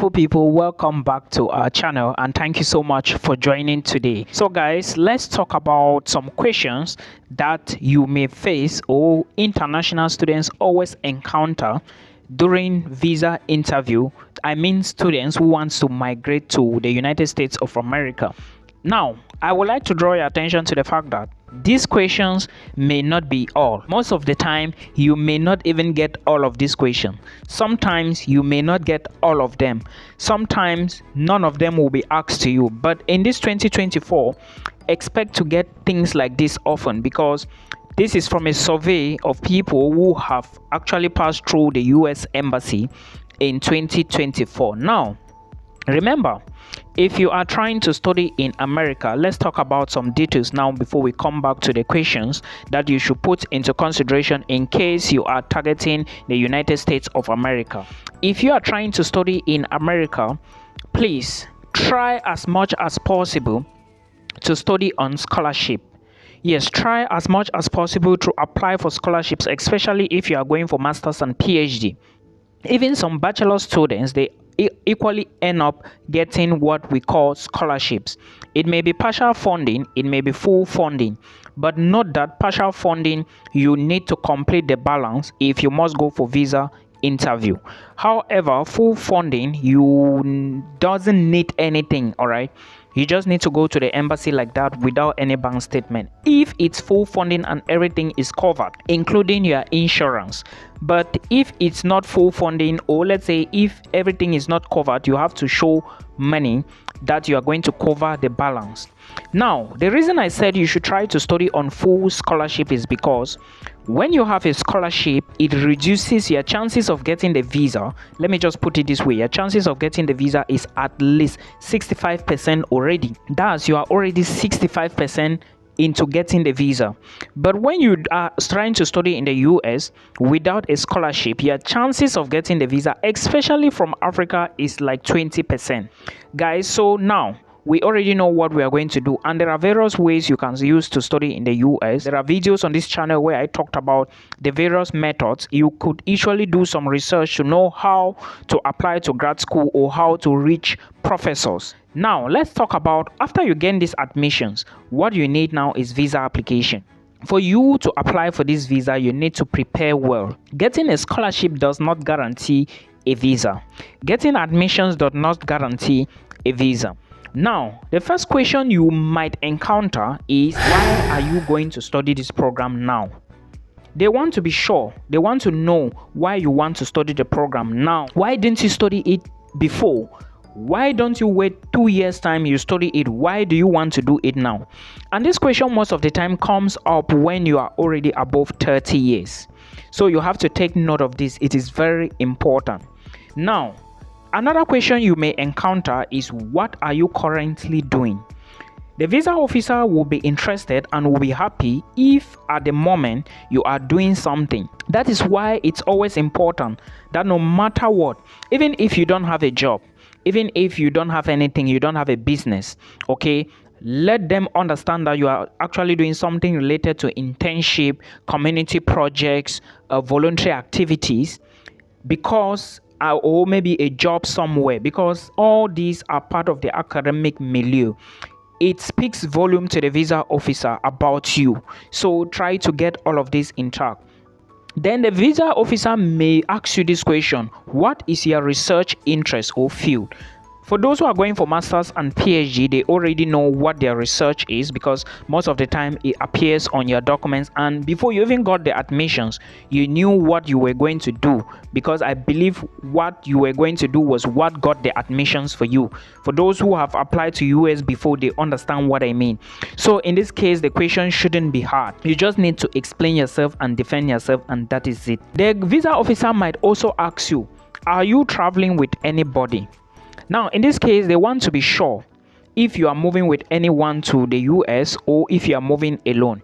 wonderful people, welcome back to our channel and thank you so much for joining today. So guys, let's talk about some questions that you may face or international students always encounter during visa interview. I mean students who want to migrate to the United States of America. Now, I would like to draw your attention to the fact that these questions may not be all. Most of the time, you may not even get all of these questions. Sometimes you may not get all of them. Sometimes none of them will be asked to you. But in this 2024, expect to get things like this often because this is from a survey of people who have actually passed through the US Embassy in 2024. Now, remember, if you are trying to study in America, let's talk about some details now before we come back to the questions that you should put into consideration in case you are targeting the United States of America. If you are trying to study in America, please try as much as possible to study on scholarship. Yes, try as much as possible to apply for scholarships, especially if you are going for masters and PhD. Even some bachelor students, they equally end up getting what we call scholarships. It may be partial funding, it may be full funding, but note that partial funding, you need to complete the balance if you must go for visa interview. However, full funding, you doesn't need anything. All right, you just need to go to the embassy like that without any bank statement if it's full funding and everything is covered, including your insurance. But if it's not full funding, or let's say if everything is not covered, you have to show money that you are going to cover the balance. Now, the reason I said you should try to study on full scholarship is because when you have a scholarship, it reduces your chances of getting the visa. Let me just put it this way: your chances of getting the visa is at least 65% already. That's, you are already 65% into getting the visa. But when you are trying to study in the US without a scholarship, your chances of getting the visa, especially from Africa, is like 20%. Guys, so now we already know what we are going to do, and there are various ways you can use to study in the US. There are videos on this channel where I talked about the various methods. You could usually do some research to know how to apply to grad school or how to reach professors. Now, let's talk about, after you gain these admissions, what you need now is visa application. For you to apply for this visa, you need to prepare well. Getting a scholarship does not guarantee a visa. Getting admissions does not guarantee a visa. Now, the first question you might encounter is, why are you going to study this program now? They want to be sure. They want to know why you want to study the program now. Why didn't you study it before? Why don't you wait 2 years time you study it? Why do you want to do it now? And this question most of the time comes up when you are already above 30 years. So you have to take note of this. It is very important. Now, another question you may encounter is, what are you currently doing? The visa officer will be interested and will be happy if at the moment you are doing something. That is why it's always important that no matter what, even if you don't have a job, even if you don't have anything, you don't have a business, okay, let them understand that you are actually doing something related to internship, community projects, voluntary activities, because or maybe a job somewhere, because all these are part of the academic milieu. It speaks volume to the visa officer about you. So try to get all of this intact. Then the visa officer may ask you this question: what is your research interest or field? For those who are going for masters and PhD, they already know what their research is because most of the time it appears on your documents, and before you even got the admissions, you knew what you were going to do, because I believe what you were going to do was what got the admissions for you. For those who have applied to US before, they understand what I mean. So in this case, the question shouldn't be hard. You just need to explain yourself and defend yourself, and that is it. The visa officer might also ask you, are you traveling with anybody? Now, in this case, they want to be sure if you are moving with anyone to the US or if you are moving alone.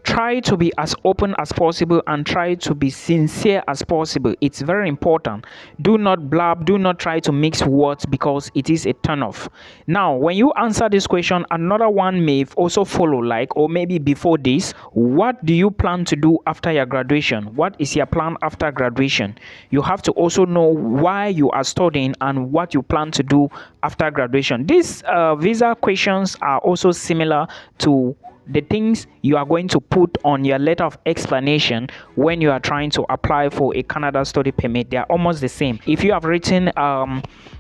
try to be as open as possible and try to be sincere as possible. It's very important. Do not blab, do not try to mix words, because it is a turn off. Now, when you answer this question, another one may also follow, like, or maybe before this: what do you plan to do after your graduation? What is your plan after graduation? You have to also know why you are studying and what you plan to do after graduation. These visa questions are also similar to the things you are going to put on your letter of explanation when you are trying to apply for a Canada study permit. They are almost the same. If you have written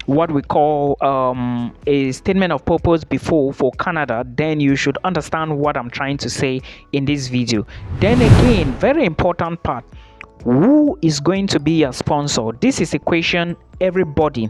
what we call a statement of purpose before for Canada, then you should understand what I'm trying to say in this video. Then again, very important part: who is going to be your sponsor? This is a question everybody,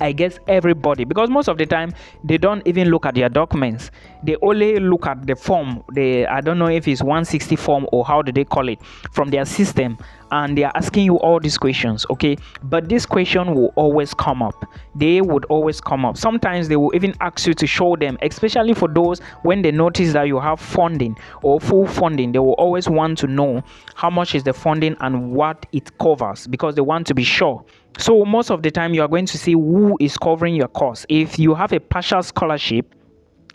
I guess everybody, because most of the time they don't even look at their documents. They only look at the form. I don't know if it's 160 form or how do they call it from their system, and they are asking you all these questions, okay? But this question will always come up. They would always come up. Sometimes they will even ask you to show them, especially for those when they notice that you have funding or full funding. They will always want to know how much is the funding and what it covers, because they want to be sure. So most of the time you are going to see who is covering your course. If you have a partial scholarship,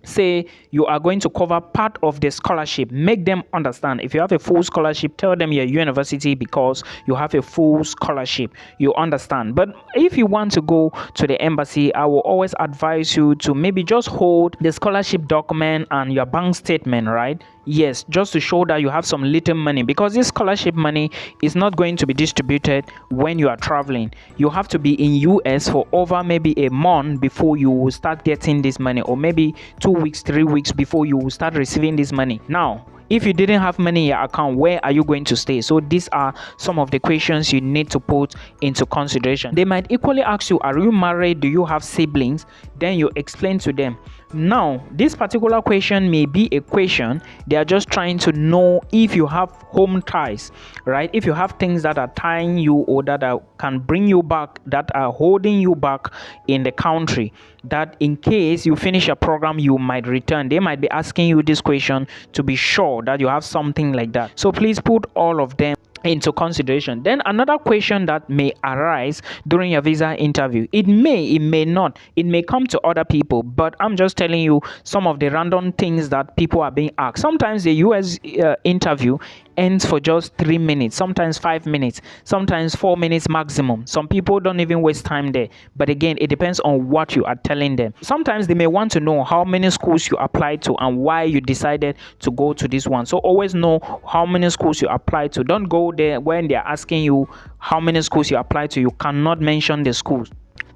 say you are going to cover part of the scholarship, make them understand. If you have a full scholarship, tell them your university, because you have a full scholarship, you understand. But if you want to go to the embassy, I will always advise you to maybe just hold the scholarship document and your bank statement, right? Yes, just to show that you have some little money, because this scholarship money is not going to be distributed when you are traveling. You have to be in US for over maybe a month before you will start getting this money, or maybe 2 weeks, 3 weeks before you will start receiving this money. Now, if you didn't have money in your account, where are you going to stay? So these are some of the questions you need to put into consideration. They might equally ask you, are you married? Do you have siblings? Then you explain to them. Now, this particular question may be a question they are just trying to know if you have home ties, right? If you have things that are tying you or that can bring you back, that are holding you back in the country, that in case you finish a program, you might return. They might be asking you this question to be sure that you have something like that. So please put all of them into consideration. Then another question that may arise during your visa interview, it may not, it may come to other people, but I'm just telling you some of the random things that people are being asked. Sometimes the US interview ends for just 3 minutes, sometimes 5 minutes, sometimes 4 minutes maximum. Some people don't even waste time there, but again, it depends on what you are telling them. Sometimes they may want to know how many schools you applied to and why you decided to go to this one. So always know how many schools you applied to. Don't go there when they're asking you how many schools you applied to. You cannot mention the schools.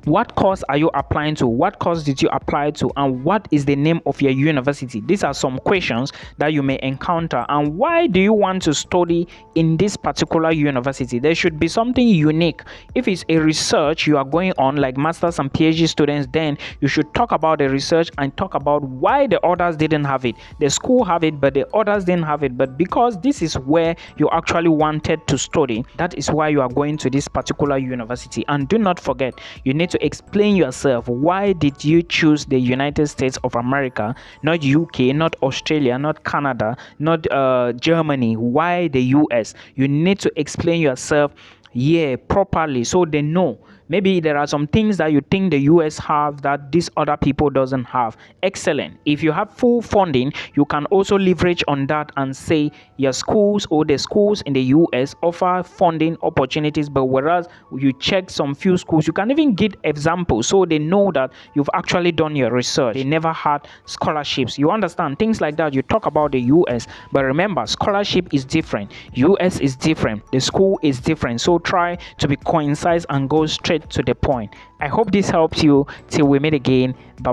What course are you applying to? What course did you apply to? And what is the name of your university? These are some questions that you may encounter. And why do you want to study in this particular university? There should be something unique. If it's a research you are going on, like masters and PhD students, then you should talk about the research and talk about why the others didn't have it. The school have it, but the others didn't have it. But because this is where you actually wanted to study, that is why you are going to this particular university. And do not forget, you need to explain yourself. Why did you choose the United States of America, not UK, not Australia, not Canada, not Germany? Why the US? You need to explain yourself properly, so they know. Maybe there are some things that you think the US have that these other people doesn't have. Excellent. If you have full funding, you can also leverage on that and say your schools or the schools in the US offer funding opportunities, but whereas you check some few schools, you can even give examples so they know that you've actually done your research. They never had scholarships. You understand? Things like that. You talk about the US, but remember, scholarship is different. US is different. The school is different. So try to be concise and go straight to the point. I hope this helps you. Till we meet again. Bye.